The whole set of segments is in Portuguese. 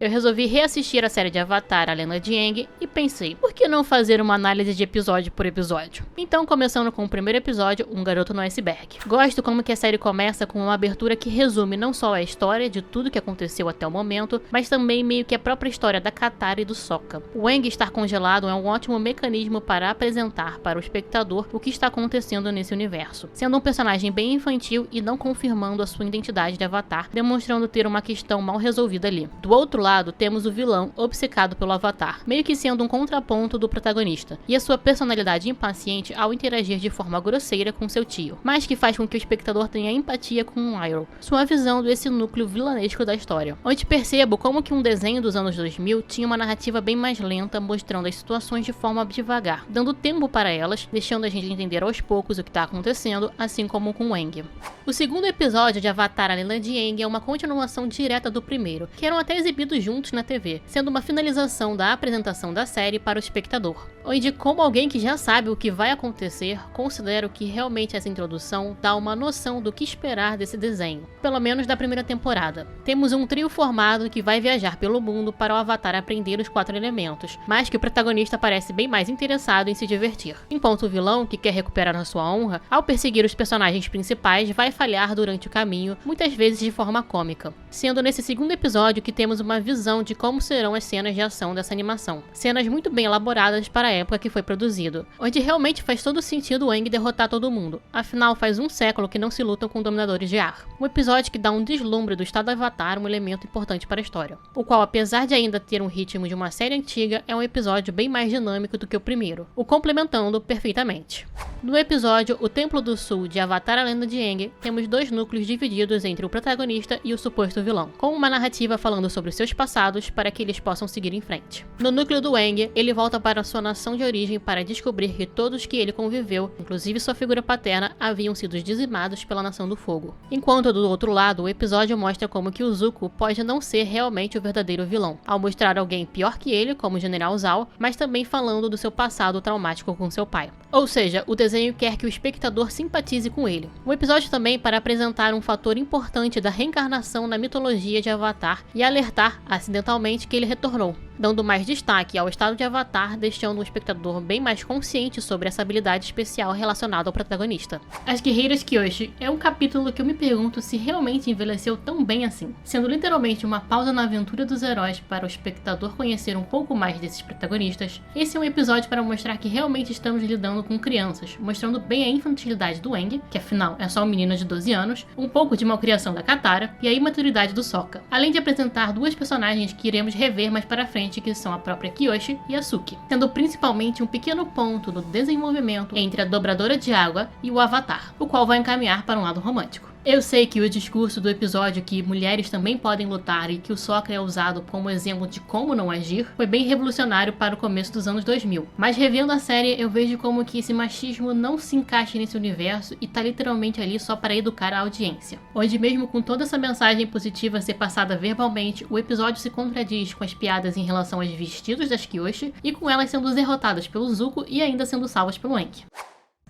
Eu resolvi reassistir a série de Avatar, A Lenda de Aang, e pensei, por que não fazer uma análise de episódio por episódio? Então, começando com o primeiro episódio, Um Garoto no Iceberg. Gosto como que a série começa com uma abertura que resume não só a história de tudo que aconteceu até o momento, mas também meio que a própria história da Katara e do Sokka. O Aang estar congelado é um ótimo mecanismo para apresentar para o espectador o que está acontecendo nesse universo, sendo um personagem bem infantil e não confirmando a sua identidade de Avatar, demonstrando ter uma questão mal resolvida ali. Do outro lado, temos o vilão obcecado pelo Avatar, meio que sendo um contraponto do protagonista, e a sua personalidade impaciente ao interagir de forma grosseira com seu tio, mas que faz com que o espectador tenha empatia com o Iroh, sua visão desse núcleo vilanesco da história. Onde percebo como que um desenho dos anos 2000 tinha uma narrativa bem mais lenta, mostrando as situações de forma devagar, dando tempo para elas, deixando a gente entender aos poucos o que está acontecendo, assim como com Aang. O segundo episódio de Avatar, A Lenda de Aang é uma continuação direta do primeiro, que eram até exibidos juntos na TV, sendo uma finalização da apresentação da série para o espectador. Onde, como alguém que já sabe o que vai acontecer, considero que realmente essa introdução dá uma noção do que esperar desse desenho, pelo menos da primeira temporada. Temos um trio formado que vai viajar pelo mundo para o Avatar aprender os 4 elementos, mas que o protagonista parece bem mais interessado em se divertir. Enquanto o vilão, que quer recuperar a sua honra, ao perseguir os personagens principais, vai falhar durante o caminho, muitas vezes de forma cômica. Sendo nesse segundo episódio que temos uma visão de como serão as cenas de ação dessa animação. Cenas muito bem elaboradas para a época que foi produzido, onde realmente faz todo sentido o Aang derrotar todo mundo, afinal faz um século que não se lutam com dominadores de ar. Um episódio que dá um deslumbre do estado Avatar, um elemento importante para a história, o qual, apesar de ainda ter um ritmo de uma série antiga, é um episódio bem mais dinâmico do que o primeiro, o complementando perfeitamente. No episódio O Templo do Sul de Avatar, A Lenda de Aang, temos 2 núcleos divididos entre o protagonista e o suposto vilão, com uma narrativa falando sobre seus passados para que eles possam seguir em frente. No núcleo do Aang, ele volta para sua nação de origem para descobrir que todos que ele conviveu, inclusive sua figura paterna, haviam sido dizimados pela Nação do Fogo. Enquanto do outro lado, o episódio mostra como que o Zuko pode não ser realmente o verdadeiro vilão, ao mostrar alguém pior que ele, como o General Zhao, mas também falando do seu passado traumático com seu pai. Ou seja, o desenho quer que o espectador simpatize com ele. O episódio também para apresentar um fator importante da reencarnação na mitologia de Avatar e alertar acidentalmente que ele retornou, dando mais destaque ao estado de Avatar, deixando o espectador bem mais consciente sobre essa habilidade especial relacionada ao protagonista. As Guerreiras Kyoshi é um capítulo que eu me pergunto se realmente envelheceu tão bem assim, sendo literalmente uma pausa na aventura dos heróis para o espectador conhecer um pouco mais desses protagonistas. Esse é um episódio para mostrar que realmente estamos lidando com crianças, mostrando bem a infantilidade do Aang, que afinal é só um menino de 12 anos, um pouco de malcriação da Katara e a imaturidade do Sokka, além de apresentar 2 personagens que iremos rever mais para frente, que são a própria Kyoshi e a Suki, sendo principalmente um pequeno ponto do desenvolvimento entre a dobradora de água e o Avatar, o qual vai encaminhar para um lado romântico. Eu sei que o discurso do episódio que mulheres também podem lutar e que o Sokka é usado como exemplo de como não agir foi bem revolucionário para o começo dos anos 2000, mas revendo a série eu vejo como que esse machismo não se encaixa nesse universo e tá literalmente ali só para educar a audiência, onde mesmo com toda essa mensagem positiva ser passada verbalmente, o episódio se contradiz com as piadas em relação aos vestidos das Kyoshi e com elas sendo derrotadas pelo Zuko e ainda sendo salvas pelo Aang.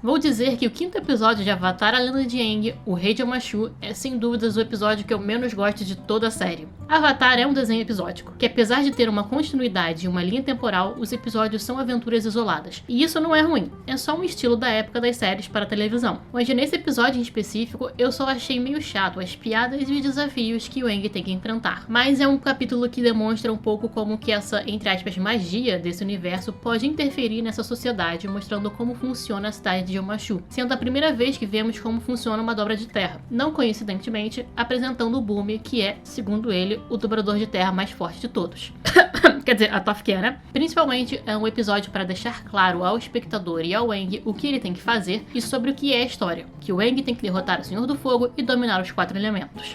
Vou dizer que o 5º episódio de Avatar, A Lenda de Aang, o Rei de Omashu, é sem dúvidas o episódio que eu menos gosto de toda a série. Avatar é um desenho episódico, que apesar de ter uma continuidade e uma linha temporal, os episódios são aventuras isoladas. E isso não é ruim, é só um estilo da época das séries para televisão. Onde nesse episódio em específico, eu só achei meio chato as piadas e os desafios que o Aang tem que enfrentar. Mas é um capítulo que demonstra um pouco como que essa, entre aspas, magia desse universo pode interferir nessa sociedade, mostrando como funciona a cidade de Omashu, sendo a primeira vez que vemos como funciona uma dobra de terra, não coincidentemente apresentando o Bumi, que é, segundo ele, o dobrador de terra mais forte de todos. Quer dizer, a Toph quer, né? Principalmente é um episódio para deixar claro ao espectador e ao Aang o que ele tem que fazer e sobre o que é a história, que o Aang tem que derrotar o Senhor do Fogo e dominar os 4 elementos.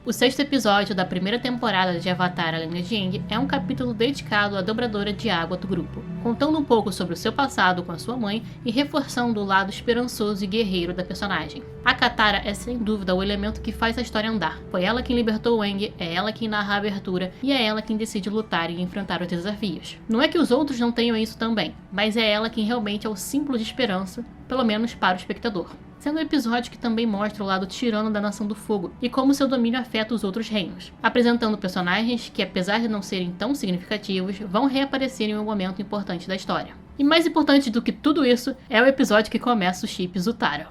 O 6º episódio da primeira temporada de Avatar, A Lenda de Aang é um capítulo dedicado à dobradora de água do grupo, contando um pouco sobre o seu passado com a sua mãe e reforçando o lado esperançoso e guerreiro da personagem. A Katara é sem dúvida o elemento que faz a história andar. Foi ela quem libertou o Aang, é ela quem narra a abertura e é ela quem decide lutar e enfrentar os desafios. Não é que os outros não tenham isso também, mas é ela quem realmente é o símbolo de esperança, pelo menos para o espectador. Sendo um episódio que também mostra o lado tirano da Nação do Fogo e como seu domínio afeta os outros reinos, apresentando personagens que, apesar de não serem tão significativos, vão reaparecer em um momento importante da história. E mais importante do que tudo isso é o episódio que começa o chip Zutara.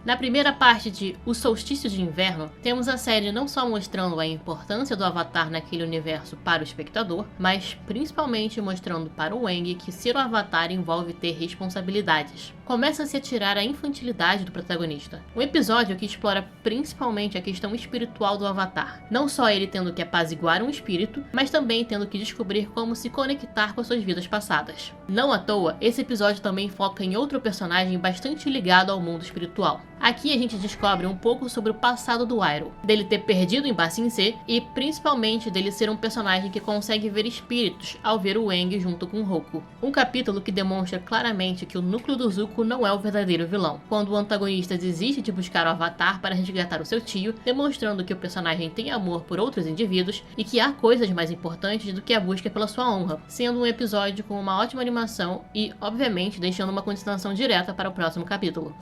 Na primeira parte de O Solstício de Inverno, temos a série não só mostrando a importância do Avatar naquele universo para o espectador, mas principalmente mostrando para o Aang que ser o Avatar envolve ter responsabilidades. Começa-se a tirar a infantilidade do protagonista. Um episódio que explora principalmente a questão espiritual do Avatar. Não só ele tendo que apaziguar um espírito, mas também tendo que descobrir como se conectar com as suas vidas passadas. Não à toa, esse episódio também foca em outro personagem bastante ligado ao mundo espiritual. Aqui a gente descobre um pouco sobre o passado do Iroh, dele ter perdido em Ba Sing Se e principalmente dele ser um personagem que consegue ver espíritos ao ver o Aang junto com Roku. Um capítulo que demonstra claramente que o núcleo do Zuko não é o verdadeiro vilão, quando o antagonista desiste de buscar o Avatar para resgatar o seu tio, demonstrando que o personagem tem amor por outros indivíduos e que há coisas mais importantes do que a busca pela sua honra, sendo um episódio com uma ótima animação e, obviamente, deixando uma continuação direta para o próximo capítulo.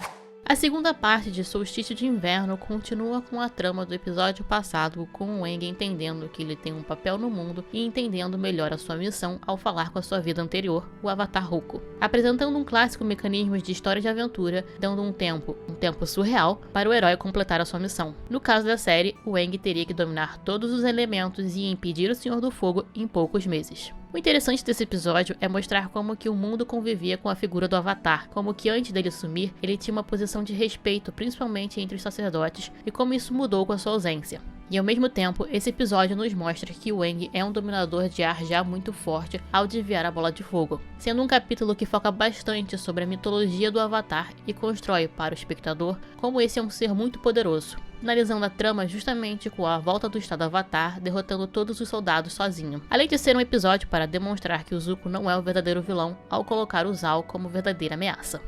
A segunda parte de Solstício de Inverno continua com a trama do episódio passado, com o Aang entendendo que ele tem um papel no mundo e entendendo melhor a sua missão ao falar com a sua vida anterior, o Avatar Roku, apresentando um clássico mecanismo de história de aventura, dando um tempo surreal, para o herói completar a sua missão. No caso da série, o Aang teria que dominar todos os elementos e impedir o Senhor do Fogo em poucos meses. O interessante desse episódio é mostrar como que o mundo convivia com a figura do Avatar, como que antes dele sumir, ele tinha uma posição de respeito, principalmente entre os sacerdotes, e como isso mudou com a sua ausência. E ao mesmo tempo, esse episódio nos mostra que o Aang é um dominador de ar já muito forte ao desviar a bola de fogo, sendo um capítulo que foca bastante sobre a mitologia do Avatar e constrói para o espectador como esse é um ser muito poderoso, finalizando a trama justamente com a volta do estado Avatar, derrotando todos os soldados sozinho. Além de ser um episódio para demonstrar que o Zuko não é o verdadeiro vilão, ao colocar o Zal como verdadeira ameaça.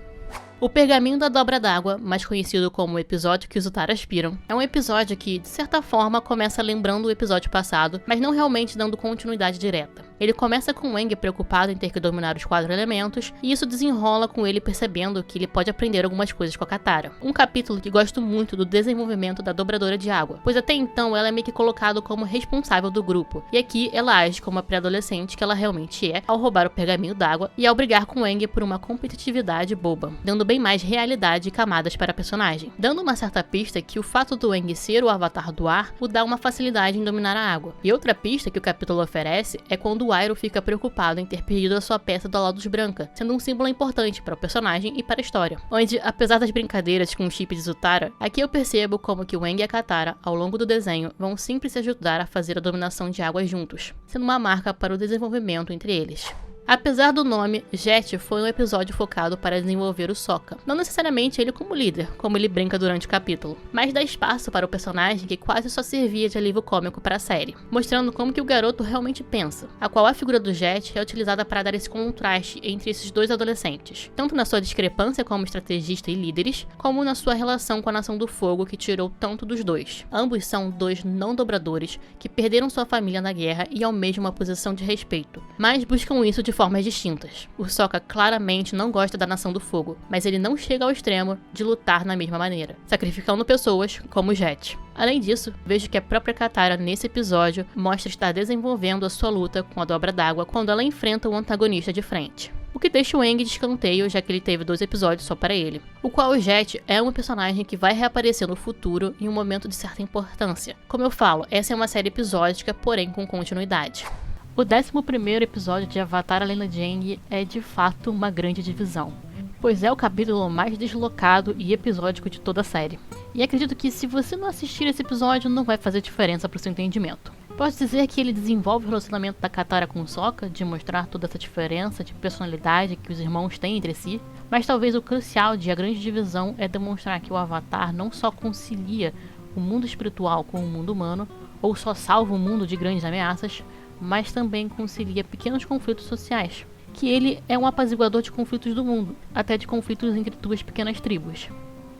O Pergaminho da Dobra d'Água, mais conhecido como o episódio que os Zutara aspiram, é um episódio que, de certa forma, começa lembrando o episódio passado, mas não realmente dando continuidade direta. Ele começa com o Aang preocupado em ter que dominar os 4 elementos, e isso desenrola com ele percebendo que ele pode aprender algumas coisas com a Katara. Um capítulo que gosto muito do desenvolvimento da Dobradora de Água, pois até então ela é meio que colocada como responsável do grupo, e aqui ela age como a pré-adolescente que ela realmente é, ao roubar o Pergaminho d'Água e ao brigar com o Aang por uma competitividade boba, dando bem mais realidade e camadas para a personagem, dando uma certa pista que o fato do Aang ser o Avatar do ar o dá uma facilidade em dominar a água. E outra pista que o capítulo oferece é quando o Iroh fica preocupado em ter perdido a sua peça da Lotus Branca, sendo um símbolo importante para o personagem e para a história. Onde, apesar das brincadeiras com o chip de Zutara, aqui eu percebo como que o Aang e a Katara, ao longo do desenho, vão sempre se ajudar a fazer a dominação de água juntos, sendo uma marca para o desenvolvimento entre eles. Apesar do nome, Jet foi um episódio focado para desenvolver o Sokka. Não necessariamente ele como líder, como ele brinca durante o capítulo, mas dá espaço para o personagem que quase só servia de alívio cômico para a série, mostrando como que o garoto realmente pensa, a qual a figura do Jet é utilizada para dar esse contraste entre esses dois adolescentes, tanto na sua discrepância como estrategista e líderes, como na sua relação com a Nação do Fogo que tirou tanto dos dois. Ambos são dois não dobradores que perderam sua família na guerra e almejam uma posição de respeito, mas buscam isso de formas distintas. O Sokka claramente não gosta da Nação do Fogo, mas ele não chega ao extremo de lutar na mesma maneira, sacrificando pessoas como o Jet. Além disso, vejo que a própria Katara nesse episódio mostra estar desenvolvendo a sua luta com a Dobra d'Água quando ela enfrenta o antagonista de frente. O que deixa o Aang de escanteio, já que ele teve 2 episódios só para ele. O qual o Jet é um personagem que vai reaparecer no futuro em um momento de certa importância. Como eu falo, essa é uma série episódica, porém com continuidade. O 11º episódio de Avatar: A Lenda de Aang é de fato uma grande divisão, pois é o capítulo mais deslocado e episódico de toda a série. E acredito que se você não assistir esse episódio não vai fazer diferença para o seu entendimento. Posso dizer que ele desenvolve o relacionamento da Katara com o Sokka, de mostrar toda essa diferença de personalidade que os irmãos têm entre si, mas talvez o crucial de A Grande Divisão é demonstrar que o Avatar não só concilia o mundo espiritual com o mundo humano, ou só salva o mundo de grandes ameaças, mas também concilia pequenos conflitos sociais, que ele é um apaziguador de conflitos do mundo, até de conflitos entre 2 pequenas tribos.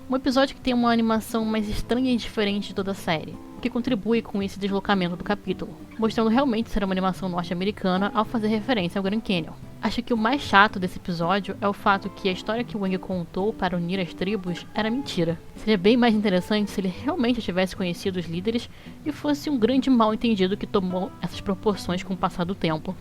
Um episódio que tem uma animação mais estranha e diferente de toda a série, que contribui com esse deslocamento do capítulo, mostrando realmente ser uma animação norte-americana ao fazer referência ao Grand Canyon. Acho que o mais chato desse episódio é o fato que a história que o Aang contou para unir as tribos era mentira. Seria bem mais interessante se ele realmente tivesse conhecido os líderes e fosse um grande mal-entendido que tomou essas proporções com o passar do tempo.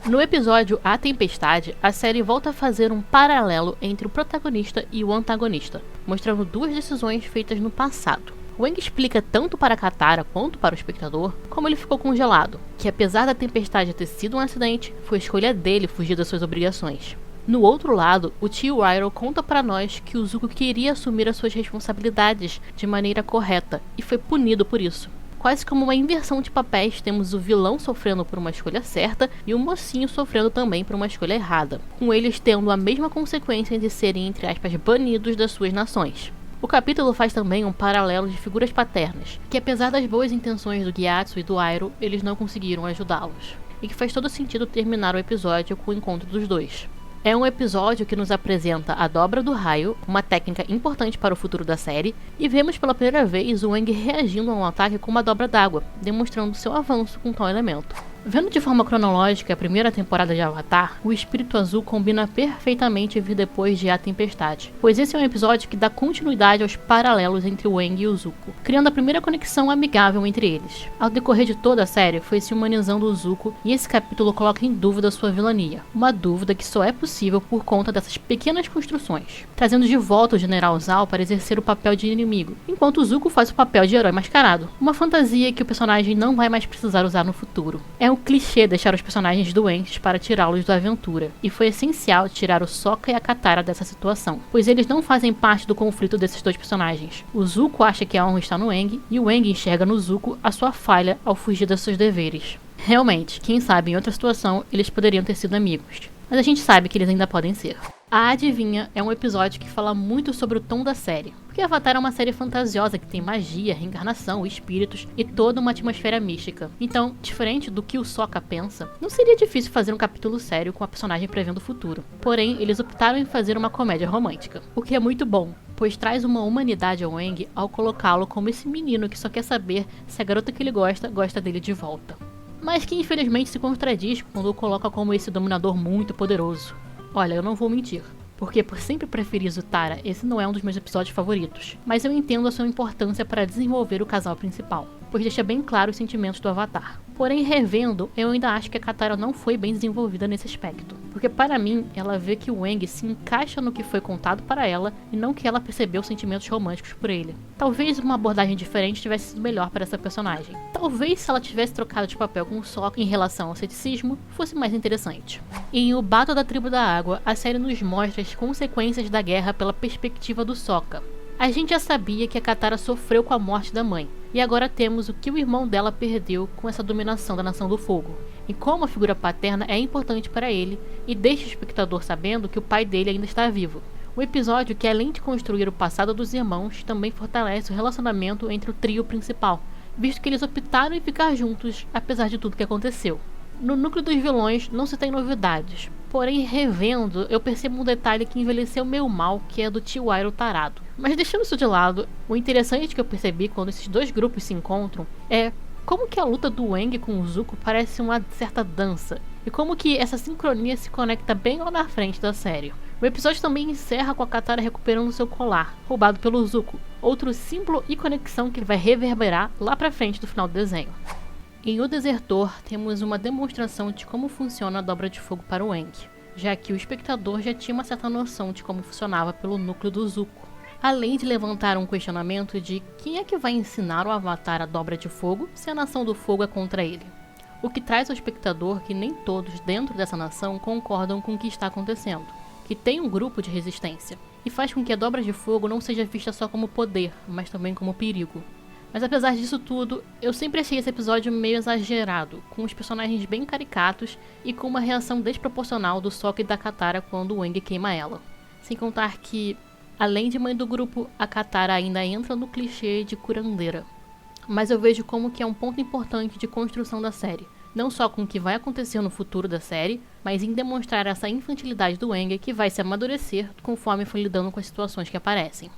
No episódio A Tempestade, a série volta a fazer um paralelo entre o protagonista e o antagonista, mostrando duas decisões feitas no passado. O Aang explica tanto para Katara quanto para o espectador como ele ficou congelado, que apesar da tempestade ter sido um acidente, foi escolha dele fugir das suas obrigações. No outro lado, o tio Iroh conta para nós que o Zuko queria assumir as suas responsabilidades de maneira correta e foi punido por isso. Quase como uma inversão de papéis, temos o vilão sofrendo por uma escolha certa e o mocinho sofrendo também por uma escolha errada, com eles tendo a mesma consequência de serem, entre aspas, banidos das suas nações. O capítulo faz também um paralelo de figuras paternas, que apesar das boas intenções do Gyatso e do Iroh, eles não conseguiram ajudá-los, e que faz todo sentido terminar o episódio com o encontro dos dois. É um episódio que nos apresenta a dobra do raio, uma técnica importante para o futuro da série, e vemos pela primeira vez o Aang reagindo a um ataque com uma dobra d'água, demonstrando seu avanço com tal elemento. Vendo de forma cronológica a primeira temporada de Avatar, o Espírito Azul combina perfeitamente vir depois de A Tempestade, pois esse é um episódio que dá continuidade aos paralelos entre o Aang e o Zuko, criando a primeira conexão amigável entre eles. Ao decorrer de toda a série, foi se humanizando o Zuko e esse capítulo coloca em dúvida sua vilania, uma dúvida que só é possível por conta dessas pequenas construções, trazendo de volta o General Zhao para exercer o papel de inimigo, enquanto o Zuko faz o papel de herói mascarado, uma fantasia que o personagem não vai mais precisar usar no futuro. É um clichê deixar os personagens doentes para tirá-los da aventura, e foi essencial tirar o Sokka e a Katara dessa situação, pois eles não fazem parte do conflito desses dois personagens. O Zuko acha que a honra está no Aang, e o Aang enxerga no Zuko a sua falha ao fugir dos seus deveres. Realmente, quem sabe em outra situação eles poderiam ter sido amigos, mas a gente sabe que eles ainda podem ser. A Adivinha é um episódio que fala muito sobre o tom da série, porque Avatar é uma série fantasiosa que tem magia, reencarnação, espíritos e toda uma atmosfera mística. Então, diferente do que o Sokka pensa, não seria difícil fazer um capítulo sério com a personagem prevendo o futuro. Porém, eles optaram em fazer uma comédia romântica, o que é muito bom, pois traz uma humanidade ao Aang ao colocá-lo como esse menino que só quer saber se a garota que ele gosta dele de volta. Mas que infelizmente se contradiz quando o coloca como esse dominador muito poderoso. Olha, eu não vou mentir, porque por sempre preferir Zutara, esse não é um dos meus episódios favoritos, mas eu entendo a sua importância para desenvolver o casal principal, pois deixa bem claro os sentimentos do Avatar. Porém, revendo, eu ainda acho que a Katara não foi bem desenvolvida nesse aspecto, porque para mim, ela vê que o Aang se encaixa no que foi contado para ela e não que ela percebeu sentimentos românticos por ele. Talvez uma abordagem diferente tivesse sido melhor para essa personagem. Talvez se ela tivesse trocado de papel com o Sokka em relação ao ceticismo, fosse mais interessante. Em O Bato da Tribo da Água, a série nos mostra as consequências da guerra pela perspectiva do Sokka. A gente já sabia que a Katara sofreu com a morte da mãe, e agora temos o que o irmão dela perdeu com essa dominação da Nação do Fogo, e como a figura paterna é importante para ele e deixa o espectador sabendo que o pai dele ainda está vivo. Um episódio que, além de construir o passado dos irmãos, também fortalece o relacionamento entre o trio principal, visto que eles optaram em ficar juntos, apesar de tudo que aconteceu. No núcleo dos vilões não se tem novidades, porém revendo eu percebo um detalhe que envelheceu meio mal, que é do tio Iroh tarado. Mas deixando isso de lado, o interessante que eu percebi quando esses dois grupos se encontram é como que a luta do Aang com o Zuko parece uma certa dança, e como que essa sincronia se conecta bem lá na frente da série. O episódio também encerra com a Katara recuperando seu colar, roubado pelo Zuko, outro símbolo e conexão que vai reverberar lá pra frente do final do desenho. Em O Desertor, temos uma demonstração de como funciona a dobra de fogo para o Aang, já que o espectador já tinha uma certa noção de como funcionava pelo núcleo do Zuko, além de levantar um questionamento de quem é que vai ensinar o Avatar a dobra de fogo se a Nação do Fogo é contra ele. O que traz ao espectador que nem todos dentro dessa nação concordam com o que está acontecendo, que tem um grupo de resistência, e faz com que a dobra de fogo não seja vista só como poder, mas também como perigo. Mas apesar disso tudo, eu sempre achei esse episódio meio exagerado, com os personagens bem caricatos e com uma reação desproporcional do Sokka e da Katara quando o Aang queima ela. Sem contar que, além de mãe do grupo, a Katara ainda entra no clichê de curandeira. Mas eu vejo como que é um ponto importante de construção da série, não só com o que vai acontecer no futuro da série, mas em demonstrar essa infantilidade do Aang que vai se amadurecer conforme for lidando com as situações que aparecem.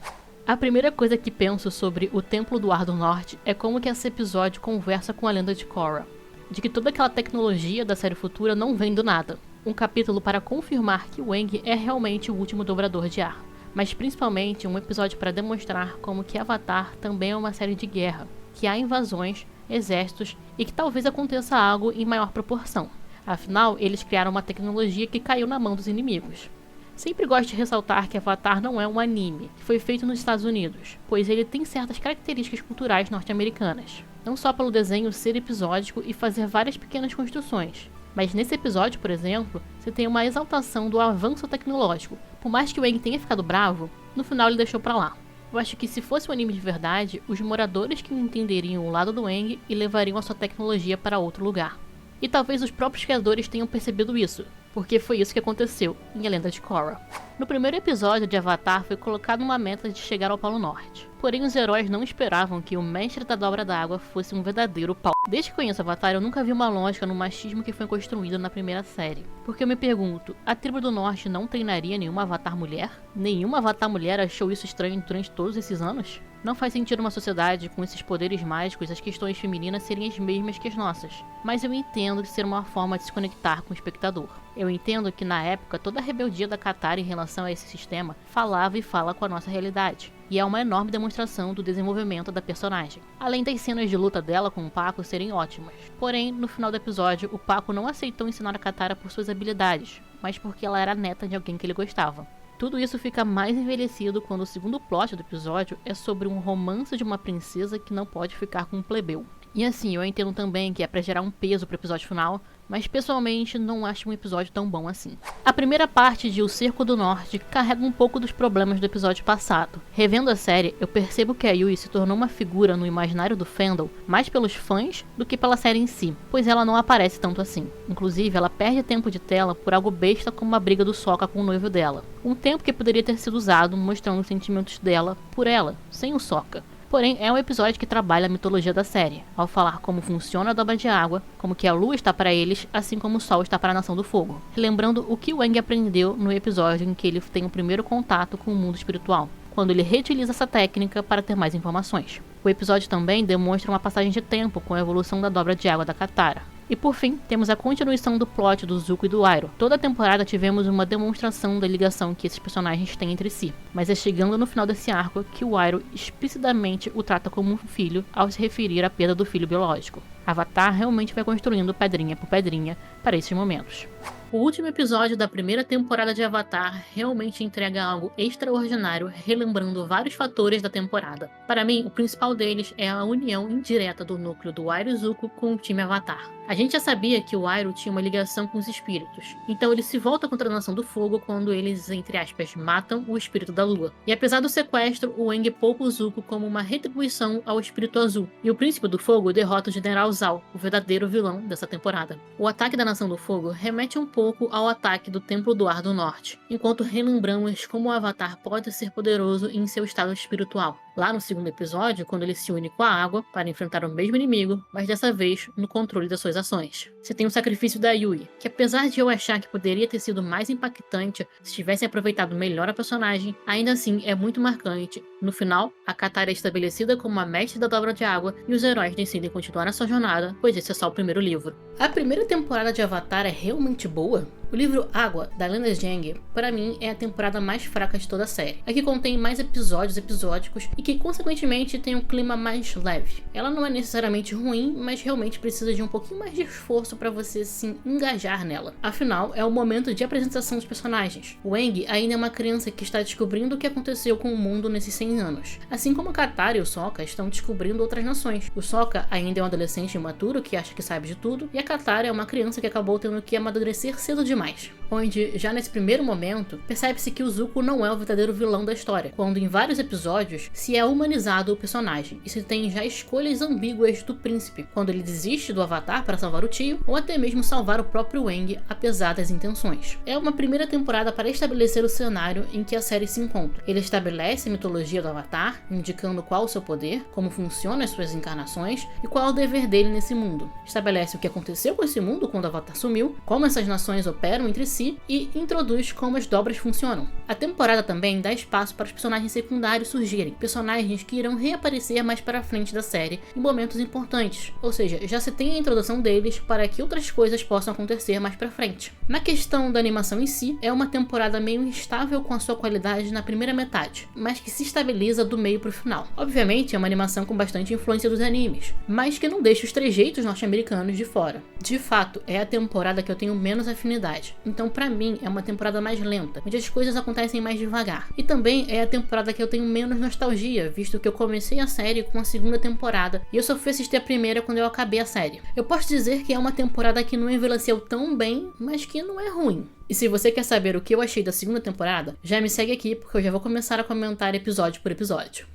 A primeira coisa que penso sobre o Templo do Ar do Norte é como que esse episódio conversa com a lenda de Korra, de que toda aquela tecnologia da série futura não vem do nada. Um capítulo para confirmar que o Aang é realmente o último dobrador de ar, mas principalmente um episódio para demonstrar como que Avatar também é uma série de guerra, que há invasões, exércitos e que talvez aconteça algo em maior proporção. Afinal, eles criaram uma tecnologia que caiu na mão dos inimigos. Sempre gosto de ressaltar que Avatar não é um anime, que foi feito nos Estados Unidos, pois ele tem certas características culturais norte-americanas. Não só pelo desenho ser episódico e fazer várias pequenas construções, mas nesse episódio, por exemplo, você tem uma exaltação do avanço tecnológico. Por mais que o Aang tenha ficado bravo, no final ele deixou pra lá. Eu acho que se fosse um anime de verdade, os moradores que entenderiam o lado do Aang e levariam a sua tecnologia para outro lugar. E talvez os próprios criadores tenham percebido isso, porque foi isso que aconteceu em A Lenda de Korra. No primeiro episódio de Avatar foi colocada uma meta de chegar ao Polo Norte. Porém, os heróis não esperavam que o mestre da dobra d'água fosse um verdadeiro pau. Desde que conheço Avatar, eu nunca vi uma lógica no machismo que foi construído na primeira série. Porque eu me pergunto, a tribo do norte não treinaria nenhuma Avatar mulher? Nenhuma Avatar mulher achou isso estranho durante todos esses anos? Não faz sentido uma sociedade com esses poderes mágicos as questões femininas serem as mesmas que as nossas. Mas eu entendo que ser uma forma de se conectar com o espectador. Eu entendo que na época toda a rebeldia da Katara em relação a esse sistema falava e fala com a nossa realidade. E é uma enorme demonstração do desenvolvimento da personagem. Além das cenas de luta dela com o Paco serem ótimas. Porém, no final do episódio, o Paco não aceitou ensinar a Katara por suas habilidades, mas porque ela era neta de alguém que ele gostava. Tudo isso fica mais envelhecido quando o segundo plot do episódio é sobre um romance de uma princesa que não pode ficar com um plebeu. E assim, eu entendo também que é pra gerar um peso pro episódio final, mas pessoalmente não acho um episódio tão bom assim. A primeira parte de O Cerco do Norte carrega um pouco dos problemas do episódio passado. Revendo a série, eu percebo que a Yui se tornou uma figura no imaginário do fandom mais pelos fãs do que pela série em si, pois ela não aparece tanto assim. Inclusive, ela perde tempo de tela por algo besta como a briga do Sokka com o noivo dela. Um tempo que poderia ter sido usado mostrando os sentimentos dela por ela, sem o Sokka. Porém, é um episódio que trabalha a mitologia da série, ao falar como funciona a dobra de água, como que a lua está para eles, assim como o sol está para a Nação do Fogo, lembrando o que o Aang aprendeu no episódio em que ele tem o primeiro contato com o mundo espiritual, quando ele reutiliza essa técnica para ter mais informações. O episódio também demonstra uma passagem de tempo com a evolução da dobra de água da Katara. E por fim, temos a continuação do plot do Zuko e do Iroh. Toda a temporada tivemos uma demonstração da ligação que esses personagens têm entre si, mas é chegando no final desse arco que o Iroh explicitamente o trata como um filho ao se referir à perda do filho biológico. Avatar realmente vai construindo pedrinha por pedrinha para esses momentos. O último episódio da primeira temporada de Avatar realmente entrega algo extraordinário, relembrando vários fatores da temporada. Para mim, o principal deles é a união indireta do núcleo do Iroh e Zuko com o time Avatar. A gente já sabia que o Iroh tinha uma ligação com os espíritos, então ele se volta contra a Nação do Fogo quando eles, entre aspas, matam o espírito da lua. E apesar do sequestro, o Aang poupa o Zuko como uma retribuição ao espírito azul, e o príncipe do fogo derrota o General Zhao, o verdadeiro vilão dessa temporada. O ataque da Nação do Fogo remete um pouco ao ataque do Templo do Ar do Norte, enquanto relembramos como o Avatar pode ser poderoso em seu estado espiritual. Lá no segundo episódio, quando ele se une com a água para enfrentar o mesmo inimigo, mas dessa vez no controle das suas ações. Você tem o sacrifício da Yui, que apesar de eu achar que poderia ter sido mais impactante se tivessem aproveitado melhor a personagem, ainda assim é muito marcante. No final, a Katara é estabelecida como a mestre da dobra de água e os heróis decidem continuar a sua jornada, pois esse é só o primeiro livro. A primeira temporada de Avatar é realmente boa? O livro Água, da Lenda de Aang, para mim é a temporada mais fraca de toda a série. A que contém mais episódios episódicos e que, consequentemente, tem um clima mais leve. Ela não é necessariamente ruim, mas realmente precisa de um pouquinho mais de esforço para você se engajar nela. Afinal, é o momento de apresentação dos personagens. O Aang ainda é uma criança que está descobrindo o que aconteceu com o mundo nesses 100 anos. Assim como a Katara e o Sokka estão descobrindo outras nações. O Sokka ainda é um adolescente imaturo que acha que sabe de tudo, e a Katara é uma criança que acabou tendo que amadurecer cedo demais. Onde, já nesse primeiro momento, percebe-se que o Zuko não é o verdadeiro vilão da história, quando em vários episódios se é humanizado o personagem, e se tem já escolhas ambíguas do príncipe, quando ele desiste do Avatar para salvar o tio, ou até mesmo salvar o próprio Aang, apesar das intenções. É uma primeira temporada para estabelecer o cenário em que a série se encontra. Ele estabelece a mitologia do Avatar, indicando qual o seu poder, como funcionam as suas encarnações, e qual é o dever dele nesse mundo. Estabelece o que aconteceu com esse mundo quando o Avatar sumiu, como essas nações operam cooperam entre si e introduz como as dobras funcionam. A temporada também dá espaço para os personagens secundários surgirem, personagens que irão reaparecer mais para frente da série em momentos importantes, ou seja, já se tem a introdução deles para que outras coisas possam acontecer mais para frente. Na questão da animação em si, é uma temporada meio instável com a sua qualidade na primeira metade, mas que se estabiliza do meio pro final. Obviamente é uma animação com bastante influência dos animes, mas que não deixa os trejeitos norte-americanos de fora. De fato, é a temporada que eu tenho menos afinidade, então pra mim é uma temporada mais lenta, onde as coisas acontecem mais devagar. E também é a temporada que eu tenho menos nostalgia, visto que eu comecei a série com a segunda temporada e eu só fui assistir a primeira quando eu acabei a série. Eu posso dizer que é uma temporada que não envelheceu tão bem, mas que não é ruim. E se você quer saber o que eu achei da segunda temporada, já me segue aqui porque eu já vou começar a comentar episódio por episódio.